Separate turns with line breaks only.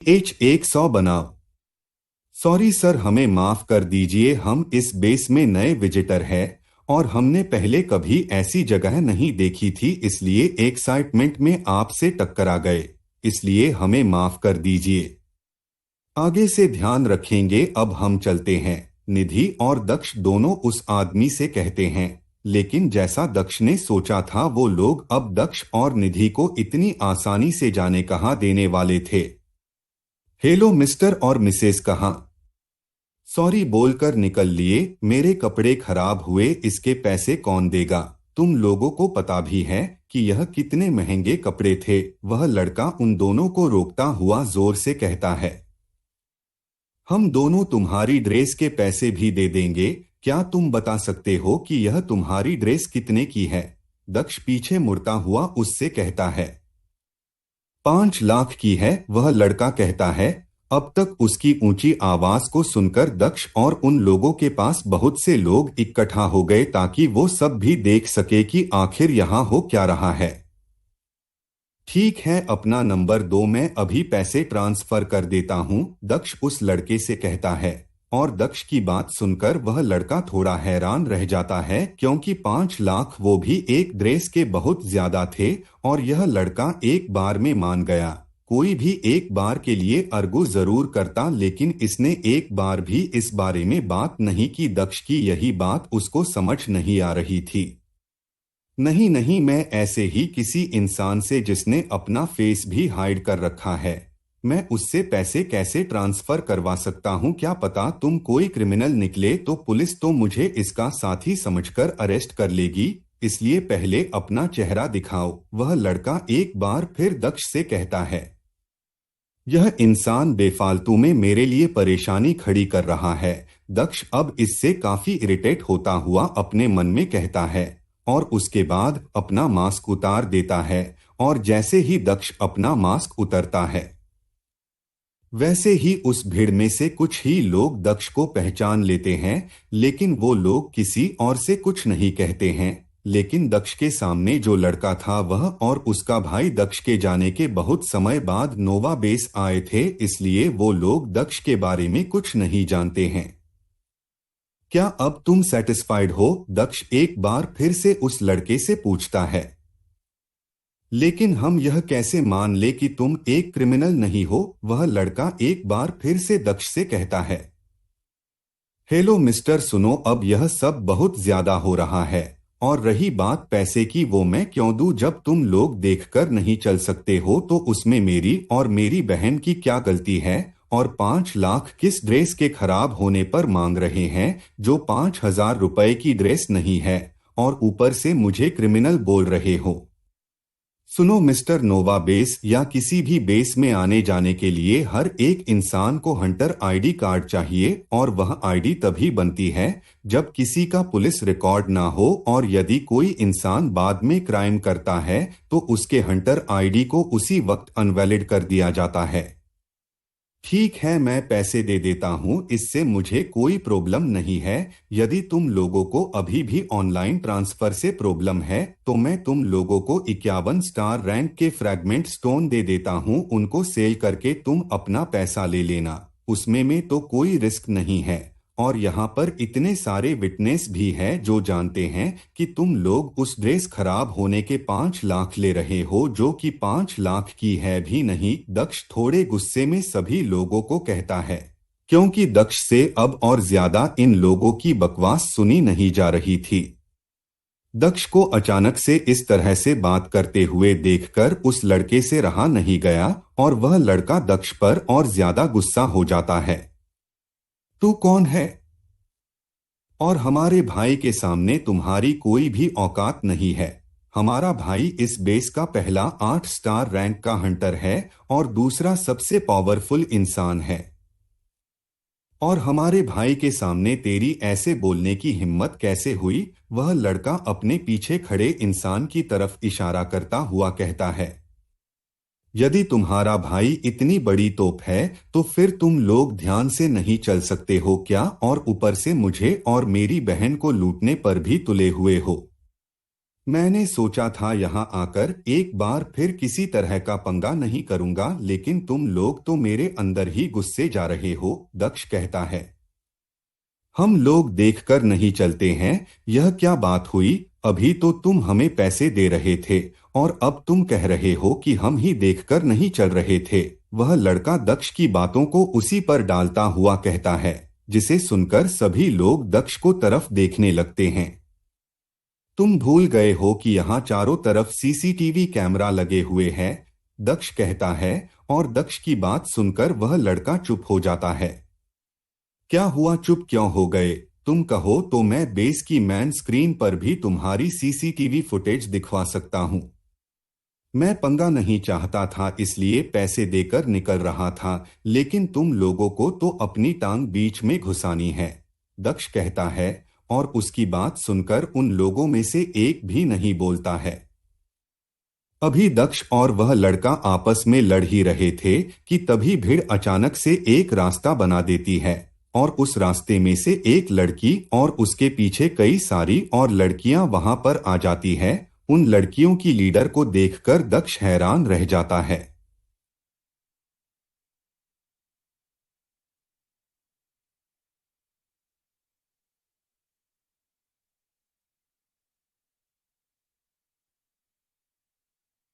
H100 बनाओ। Sorry sir, हमें माफ कर दीजिए, हम इस बेस में नए विजिटर हैं और हमने पहले कभी ऐसी जगह नहीं देखी थी, इसलिए एक्साइटमेंट में आपसे टक्करा गए, इसलिए हमें माफ कर दीजिए। आगे से ध्यान रखेंगे, अब हम चलते हैं। निधि और दक्ष दोनों उस आदमी से कहते हैं, लेकिन जैसा दक्ष ने सोचा था वो लोग अब दक्ष और निधि को इतनी आसानी से जाने कहाँ देने वाले थे। हेलो मिस्टर और मिसेस, कहाँ? सॉरी बोलकर निकल लिए, मेरे कपड़े खराब हुए, इसके पैसे कौन देगा? तुम लोगों को पता भी है कि यह कितने महंगे कपड़े थे। वह लड़का उन दोनों को रोकता हुआ जोर से कहता है, हम दोनों तुम्हारी ड्रेस के पैसे भी दे देंगे। क्या तुम बता सकते हो कि यह तुम्हारी ड्रेस कितने की है? दक्ष पीछे मुड़ता हुआ उससे कहता है, 5 लाख की है, वह लड़का कहता है। अब तक उसकी ऊंची आवाज को सुनकर दक्ष और उन लोगों के पास बहुत से लोग इकट्ठा हो गए ताकि वो सब भी देख सके कि आखिर यहाँ हो क्या रहा है। ठीक है, अपना नंबर दो, मैं अभी पैसे ट्रांसफर कर देता हूँ, दक्ष उस लड़के से कहता है। और दक्ष की बात सुनकर वह लड़का थोड़ा हैरान रह जाता है, क्योंकि 5 लाख वो भी एक ड्रेस के बहुत ज्यादा थे। और यह लड़का एक बार में मान गया। कोई भी एक बार के लिए अर्गु जरूर करता, लेकिन इसने एक बार भी इस बारे में बात नहीं की। दक्ष की यही बात उसको समझ नहीं आ रही थी। नहीं नहीं, मैं ऐसे ही किसी इंसान से जिसने अपना फेस भी हाइड कर रखा है, मैं उससे पैसे कैसे ट्रांसफर करवा सकता हूँ? क्या पता तुम कोई क्रिमिनल निकले तो पुलिस तो मुझे इसका साथी समझकर अरेस्ट कर लेगी, इसलिए पहले अपना चेहरा दिखाओ। वह लड़का एक बार फिर दक्ष से कहता है, यह इंसान बेफालतू में मेरे लिए परेशानी खड़ी कर रहा है। दक्ष अब इससे काफी इरिटेट होता हुआ अपने मन में कहता है और उसके बाद अपना मास्क उतार देता है। और जैसे ही दक्ष अपना मास्क उतरता है, वैसे ही उस भीड़ में से कुछ ही लोग दक्ष को पहचान लेते हैं, लेकिन वो लोग किसी और से कुछ नहीं कहते हैं। लेकिन दक्ष के सामने जो लड़का था वह और उसका भाई दक्ष के जाने के बहुत समय बाद नोवा बेस आए थे, इसलिए वो लोग दक्ष के बारे में कुछ नहीं जानते हैं। क्या अब तुम सेटिस्फाइड हो? दक्ष एक बार फिर से उस लड़के से पूछता है। लेकिन हम यह कैसे मान ले कि तुम एक क्रिमिनल नहीं हो? वह लड़का एक बार फिर से दक्ष से कहता है। हेलो मिस्टर, सुनो, अब यह सब बहुत ज्यादा हो रहा है, और रही बात पैसे की, वो मैं क्यों दूं? जब तुम लोग देखकर नहीं चल सकते हो तो उसमें मेरी और मेरी बहन की क्या गलती है? और 5 लाख किस ड्रेस के खराब होने पर मांग रहे हैं, जो 5,000 रुपए की ड्रेस नहीं है, और ऊपर से मुझे क्रिमिनल बोल रहे हो? सुनो मिस्टर, नोवा बेस या किसी भी बेस में आने जाने के लिए हर एक इंसान को हंटर आईडी कार्ड चाहिए, और वह आईडी तभी बनती है जब किसी का पुलिस रिकॉर्ड ना हो, और यदि कोई इंसान बाद में क्राइम करता है तो उसके हंटर आईडी को उसी वक्त अनवैलिड कर दिया जाता है। ठीक है, मैं पैसे दे देता हूँ, इससे मुझे कोई प्रॉब्लम नहीं है। यदि तुम लोगों को अभी भी ऑनलाइन ट्रांसफर से प्रॉब्लम है तो मैं तुम लोगों को 51 स्टार रैंक के फ्रैगमेंट स्टोन दे देता हूँ, उनको सेल करके तुम अपना पैसा ले लेना, उसमें में तो कोई रिस्क नहीं है। और यहाँ पर इतने सारे विटनेस भी हैं जो जानते हैं कि तुम लोग उस ड्रेस खराब होने के 5 लाख ले रहे हो, जो कि 5 लाख की है भी नहीं। दक्ष थोड़े गुस्से में सभी लोगों को कहता है, क्योंकि दक्ष से अब और ज्यादा इन लोगों की बकवास सुनी नहीं जा रही थी। दक्ष को अचानक से इस तरह से बात करते हुए देखकर उस लड़के से रहा नहीं गया, और वह लड़का दक्ष पर और ज्यादा गुस्सा हो जाता है। तू कौन है? और हमारे भाई के सामने तुम्हारी कोई भी औकात नहीं है। हमारा भाई इस बेस का पहला 8 स्टार रैंक का हंटर है और दूसरा सबसे पावरफुल इंसान है, और हमारे भाई के सामने तेरी ऐसे बोलने की हिम्मत कैसे हुई? वह लड़का अपने पीछे खड़े इंसान की तरफ इशारा करता हुआ कहता है। यदि तुम्हारा भाई इतनी बड़ी तोप है तो फिर तुम लोग ध्यान से नहीं चल सकते हो क्या? और ऊपर से मुझे और मेरी बहन को लूटने पर भी तुले हुए हो। मैंने सोचा था यहाँ आकर एक बार फिर किसी तरह का पंगा नहीं करूंगा, लेकिन तुम लोग तो मेरे अंदर ही गुस्से जा रहे हो, दक्ष कहता है। हम लोग देखकर नहीं चलते हैं, यह क्या बात हुई? अभी तो तुम हमें पैसे दे रहे थे और अब तुम कह रहे हो कि हम ही देखकर नहीं चल रहे थे। वह लड़का दक्ष की बातों को उसी पर डालता हुआ कहता है, जिसे सुनकर सभी लोग दक्ष को तरफ देखने लगते हैं। तुम भूल गए हो कि यहाँ चारों तरफ सीसीटीवी कैमरा लगे हुए हैं, दक्ष कहता है, और दक्ष की बात सुनकर वह लड़का चुप हो जाता है। क्या हुआ, चुप क्यों हो गए? तुम कहो तो मैं बेस की मैन स्क्रीन पर भी तुम्हारी सीसीटीवी फुटेज दिखवा सकता हूँ। मैं पंगा नहीं चाहता था, इसलिए पैसे देकर निकल रहा था, लेकिन तुम लोगों को तो अपनी टांग बीच में घुसानी है, दक्ष कहता है, और उसकी बात सुनकर उन लोगों में से एक भी नहीं बोलता है। अभी दक्ष और वह लड़का आपस में लड़ ही रहे थे कि तभी भीड़ अचानक से एक रास्ता बना देती है और उस रास्ते में से एक लड़की और उसके पीछे कई सारी और लड़कियां वहां पर आ जाती है। उन लड़कियों की लीडर को देखकर दक्ष हैरान रह जाता है।